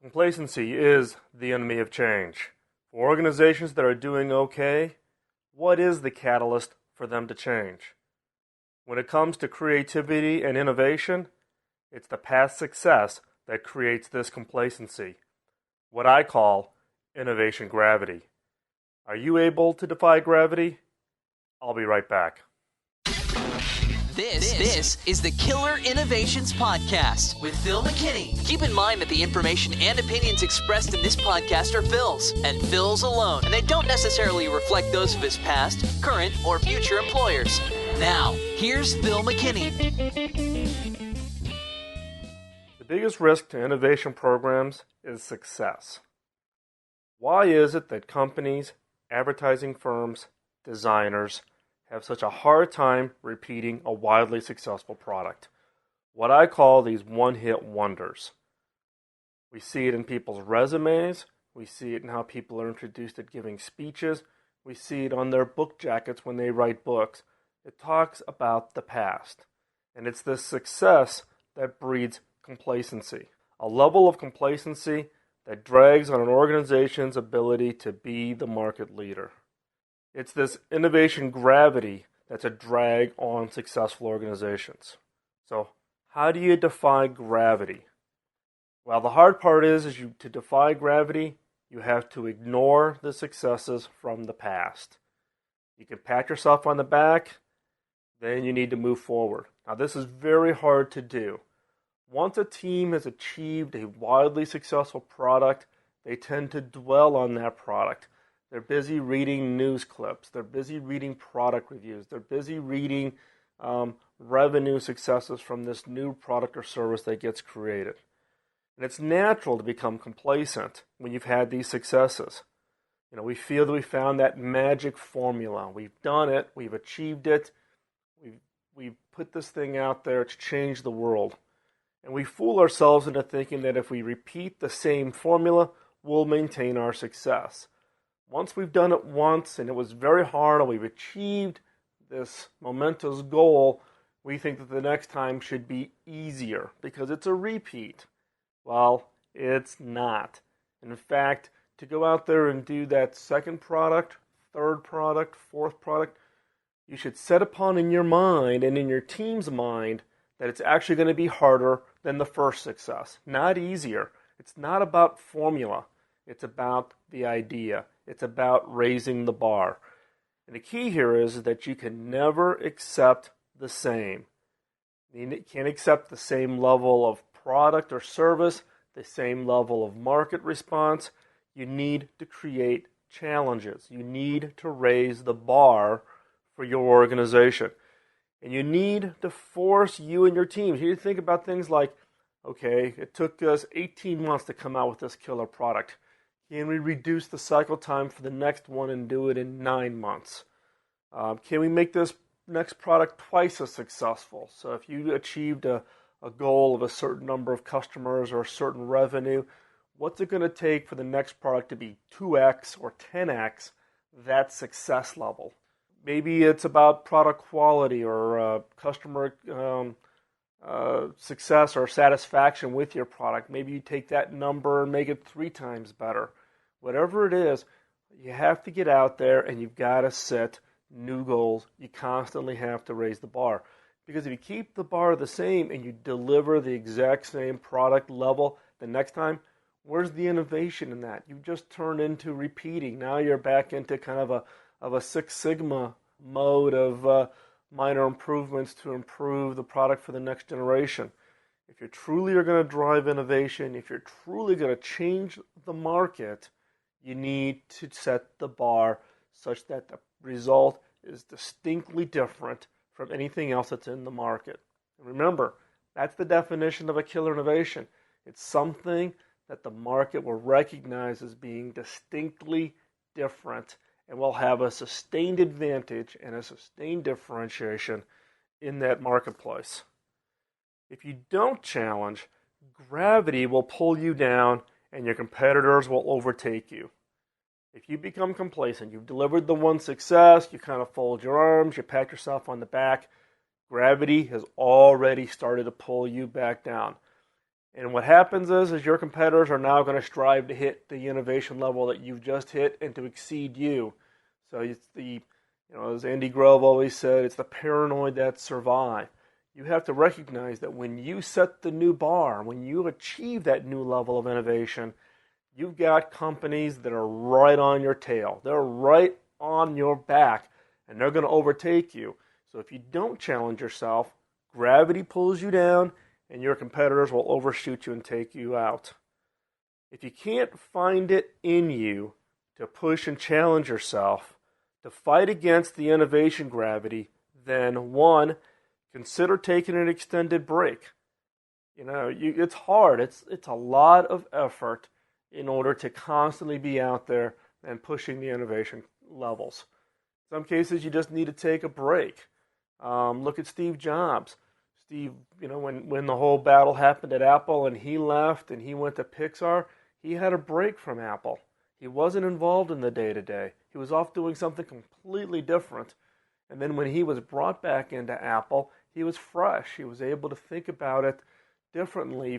Complacency is the enemy of change. For organizations that are doing okay, what is the catalyst for them to change? When it comes to creativity and innovation, it's the past success that creates this complacency, what I call innovation gravity. Are you able to defy gravity? I'll be right back. This is the Killer Innovations Podcast with Phil McKinney. Keep in mind that the information and opinions expressed in this podcast are Phil's, and Phil's alone, and they don't necessarily reflect those of his past, current, or future employers. Now, here's Phil McKinney. The biggest risk to innovation programs is success. Why is it that companies, advertising firms, designers have such a hard time repeating a wildly successful product? What I call these one-hit wonders. We see it in people's resumes. We see it in how people are introduced at giving speeches. We see it on their book jackets when they write books. It talks about the past. And it's this success that breeds complacency. A level of complacency that drags on an organization's ability to be the market leader. It's this innovation gravity that's a drag on successful organizations. So, how do you defy gravity? Well, the hard part is to defy gravity, you have to ignore the successes from the past. You can pat yourself on the back, then you need to move forward. Now, this is very hard to do. Once a team has achieved a wildly successful product, they tend to dwell on that product. They're busy reading news clips. They're busy reading product reviews. They're busy reading revenue successes from this new product or service that gets created. And it's natural to become complacent when you've had these successes. We feel that we found that magic formula. We've done it. We've achieved it. We've put this thing out there. It's changed the world. And we fool ourselves into thinking that if we repeat the same formula, we'll maintain our success. Once we've done it once and it was very hard and we've achieved this momentous goal, we think that the next time should be easier because it's a repeat. Well, it's not. In fact, to go out there and do that second product, third product, fourth product, you should set upon in your mind and in your team's mind that it's actually going to be harder than the first success, not easier. It's not about formula. It's about the idea. It's about raising the bar. And the key here is that you can never accept the same. You can't accept the same level of product or service, the same level of market response. You need to create challenges. You need to raise the bar for your organization. And you need to force you and your teams. You need to think about things like, okay, it took us 18 months to come out with this killer product. Can we reduce the cycle time for the next one and do it in 9 months? Can we make this next product twice as successful? So if you achieved a goal of a certain number of customers or a certain revenue, what's it going to take for the next product to be 2x or 10x that success level? Maybe it's about product quality or customer success or satisfaction with your product. Maybe you take that number and make it 3 times better. Whatever it is, you have to get out there and you've got to set new goals. You constantly have to raise the bar. Because if you keep the bar the same and you deliver the exact same product level the next time, where's the innovation in that? You've just turned into repeating. Now you're back into kind of a Six Sigma mode of minor improvements to improve the product for the next generation. If you truly are going to drive innovation, if you're truly going to change the market, you need to set the bar such that the result is distinctly different from anything else that's in the market. And remember, that's the definition of a killer innovation. It's something that the market will recognize as being distinctly different and will have a sustained advantage and a sustained differentiation in that marketplace. If you don't challenge, gravity will pull you down and your competitors will overtake you. If you become complacent, you've delivered the one success, you kind of fold your arms, you pat yourself on the back, gravity has already started to pull you back down. And what happens is your competitors are now going to strive to hit the innovation level that you've just hit and to exceed you. So it's as Andy Grove always said, it's the paranoid that survive. You have to recognize that when you set the new bar, when you achieve that new level of innovation, you've got companies that are right on your tail. They're right on your back, and they're going to overtake you. So if you don't challenge yourself, gravity pulls you down, and your competitors will overshoot you and take you out. If you can't find it in you to push and challenge yourself, to fight against the innovation gravity, then one, consider taking an extended break. It's hard. It's a lot of effort in order to constantly be out there and pushing the innovation levels. In some cases, you just need to take a break. Look at Steve Jobs. Steve, when the whole battle happened at Apple and he left and he went to Pixar, he had a break from Apple. He wasn't involved in the day-to-day. He was off doing something completely different. And then when he was brought back into Apple, he was fresh. He was able to think about it differently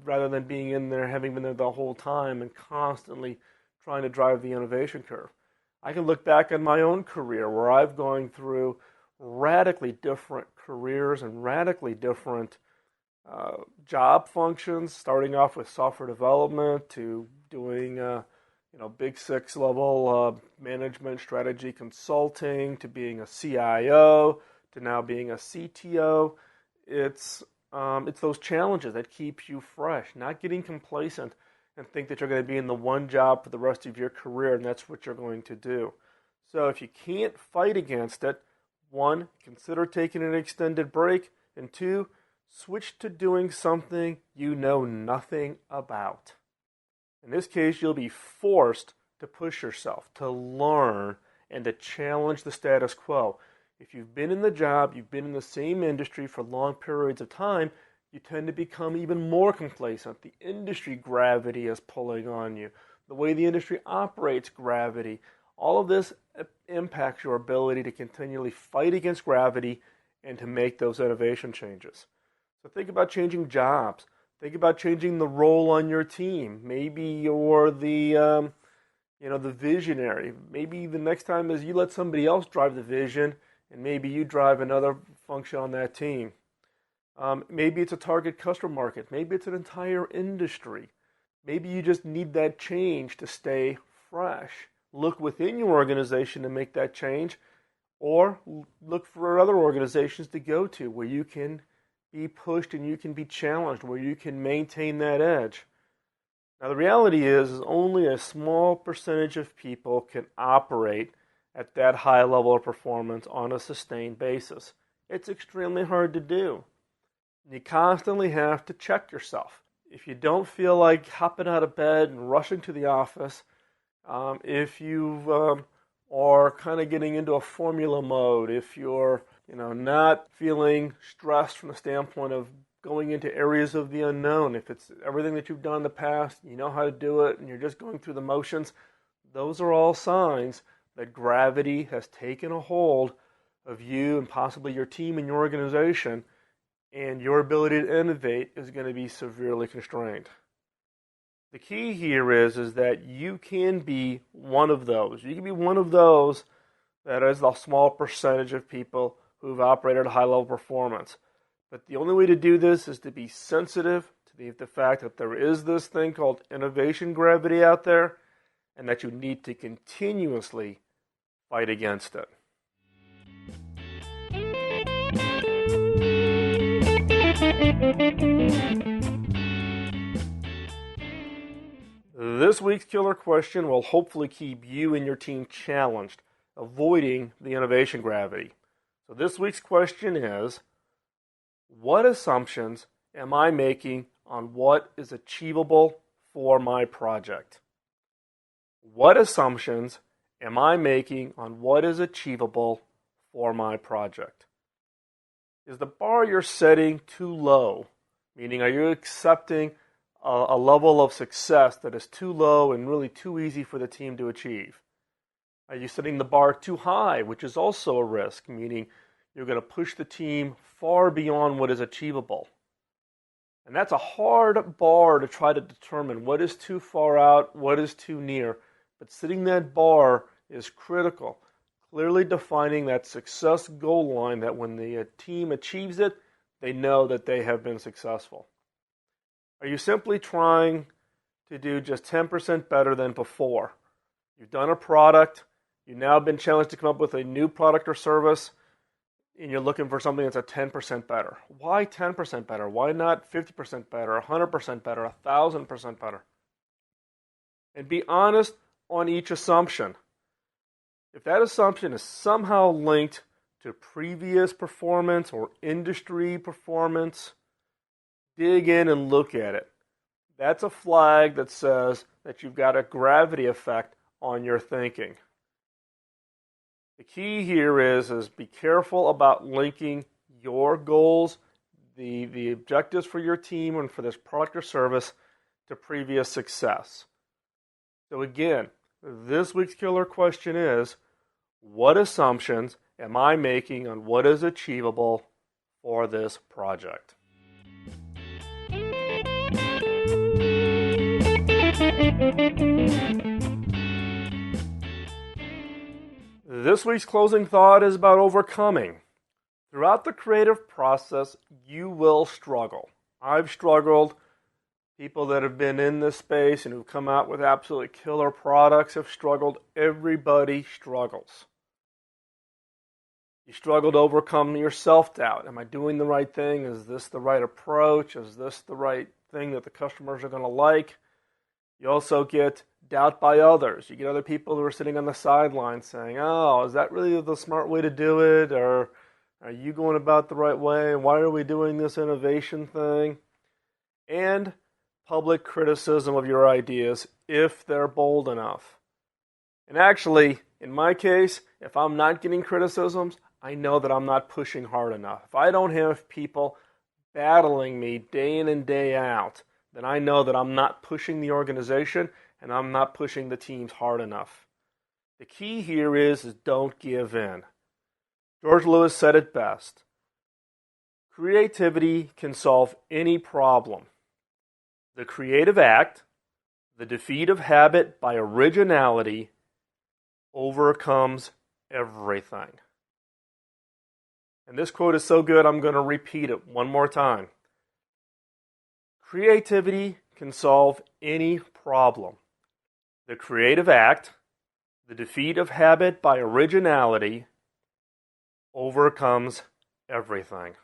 rather than being in there, having been there the whole time and constantly trying to drive the innovation curve. I can look back on my own career where I've gone through radically different careers and radically different job functions, starting off with software development to doing Big Six level management strategy consulting, to being a CIO, to now being a CTO. It's those challenges that keep you fresh, not getting complacent and think that you're going to be in the one job for the rest of your career and that's what you're going to do. So if you can't fight against it, one, consider taking an extended break, and two, switch to doing something you know nothing about. In this case, you'll be forced to push yourself, to learn, and to challenge the status quo. If you've been in the job, you've been in the same industry for long periods of time, you tend to become even more complacent. The industry gravity is pulling on you. The way the industry operates, gravity. All of this impacts your ability to continually fight against gravity and to make those innovation changes. So think about changing jobs. Think about changing the role on your team. Maybe you're the visionary. Maybe the next time is you let somebody else drive the vision, and maybe you drive another function on that team. Maybe it's a target customer market. Maybe it's an entire industry. Maybe you just need that change to stay fresh. Look within your organization to make that change, or look for other organizations to go to where you can be pushed and you can be challenged, where you can maintain that edge. Now the reality is only a small percentage of people can operate at that high level of performance on a sustained basis. It's extremely hard to do. You constantly have to check yourself. If you don't feel like hopping out of bed and rushing to the office, if you are kind of getting into a formula mode, if you're not feeling stressed from the standpoint of going into areas of the unknown, if it's everything that you've done in the past, you know how to do it, and you're just going through the motions, those are all signs that gravity has taken a hold of you and possibly your team and your organization, and your ability to innovate is going to be severely constrained. The key here is that you can be one of those. You can be one of those that is the small percentage of people who've operated at a high level of performance. But the only way to do this is to be sensitive to the fact that there is this thing called innovation gravity out there, and that you need to continuously fight against it. This week's killer question will hopefully keep you and your team challenged, avoiding the innovation gravity. So this week's question is, what assumptions am I making on what is achievable for my project? What assumptions am I making on what is achievable for my project? Is the bar you're setting too low? Meaning, are you accepting a level of success that is too low and really too easy for the team to achieve? Are you setting the bar too high, which is also a risk, meaning you're going to push the team far beyond what is achievable? And that's a hard bar to try to determine what is too far out, what is too near. But setting that bar is critical. Clearly defining that success goal line that when the team achieves it, they know that they have been successful. Are you simply trying to do just 10% better than before? You've done a product, you've now been challenged to come up with a new product or service, and you're looking for something that's a 10% better. Why 10% better? Why not 50% better, 100% better, 1,000% better? And be honest on each assumption. If that assumption is somehow linked to previous performance or industry performance, dig in and look at it. That's a flag that says that you've got a gravity effect on your thinking. The key here is be careful about linking your goals, the objectives for your team and for this product or service to previous success. So again, this week's killer question is, what assumptions am I making on what is achievable for this project? This week's closing thought is about overcoming. Throughout the creative process, you will struggle. I've struggled. People that have been in this space and who've come out with absolutely killer products have struggled. Everybody struggles. You struggle to overcome your self-doubt. Am I doing the right thing? Is this the right approach? Is this the right thing that the customers are going to like? You also get doubt by others. You get other people who are sitting on the sidelines saying, oh, is that really the smart way to do it? Or are you going about the right way? Why are we doing this innovation thing? And public criticism of your ideas if they're bold enough. And actually, in my case, if I'm not getting criticisms, I know that I'm not pushing hard enough. If I don't have people battling me day in and day out, then I know that I'm not pushing the organization and I'm not pushing the teams hard enough. The key here is don't give in. George Lewis said it best. Creativity can solve any problem. The creative act, the defeat of habit by originality, overcomes everything. And this quote is so good, I'm going to repeat it one more time. Creativity can solve any problem. The creative act, the defeat of habit by originality, overcomes everything.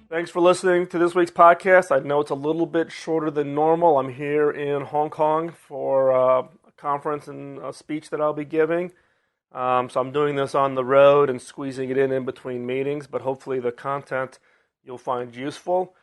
Thanks for listening to this week's podcast. I know it's a little bit shorter than normal. I'm here in Hong Kong for a conference and a speech that I'll be giving. So I'm doing this on the road and squeezing it in between meetings, but hopefully the content you'll find useful.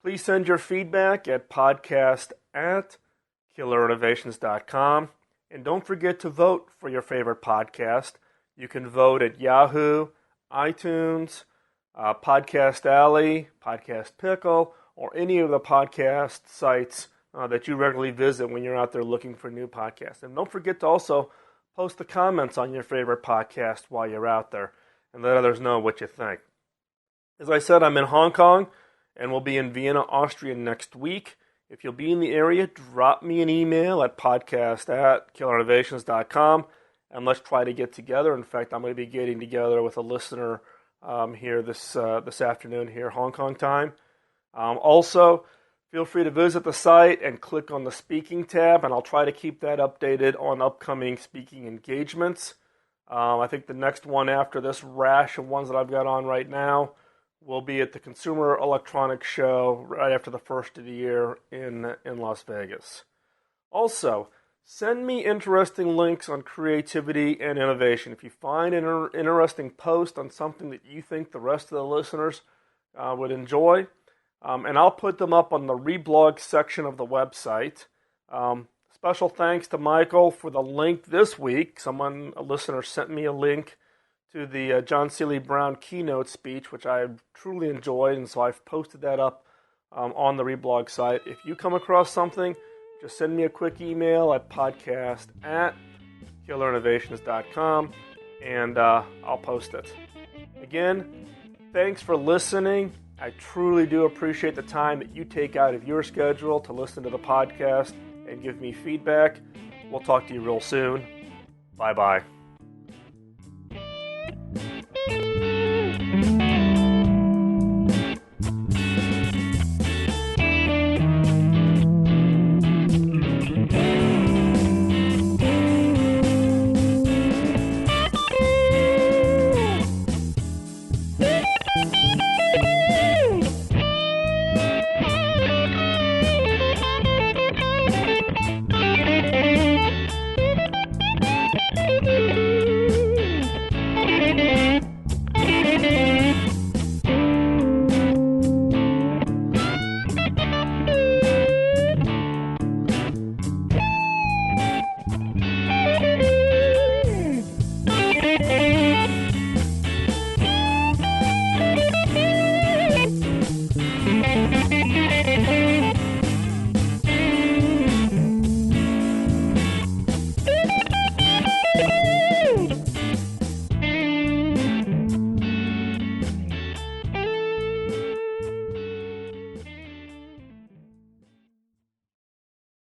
Please send your feedback at podcast@killerinnovations.com. And don't forget to vote for your favorite podcast. You can vote at Yahoo, iTunes, Podcast Alley, Podcast Pickle, or any of the podcast sites that you regularly visit when you're out there looking for new podcasts. And don't forget to also post the comments on your favorite podcast while you're out there and let others know what you think. As I said, I'm in Hong Kong and we'll be in Vienna, Austria next week. If you'll be in the area, drop me an email at podcast@killerinnovations.com and let's try to get together. In fact, I'm going to be getting together with a listener here this afternoon here, Hong Kong time. Also, feel free to visit the site and click on the speaking tab, and I'll try to keep that updated on upcoming speaking engagements. I think the next one after this rash of ones that I've got on right now will be at the Consumer Electronics Show right after the first of the year in Las Vegas. Also, send me interesting links on creativity and innovation. If you find an interesting post on something that you think the rest of the listeners would enjoy, and I'll put them up on the reblog section of the website. Special thanks to Michael for the link this week. A listener sent me a link to the John Seely Brown keynote speech, which I truly enjoyed, and so I've posted that up on the reblog site. If you come across something, just send me a quick email at podcast@killerinnovations.com. killerinnovations.com, and I'll post it. Again, thanks for listening. I truly do appreciate the time that you take out of your schedule to listen to the podcast and give me feedback. We'll talk to you real soon. Bye-bye.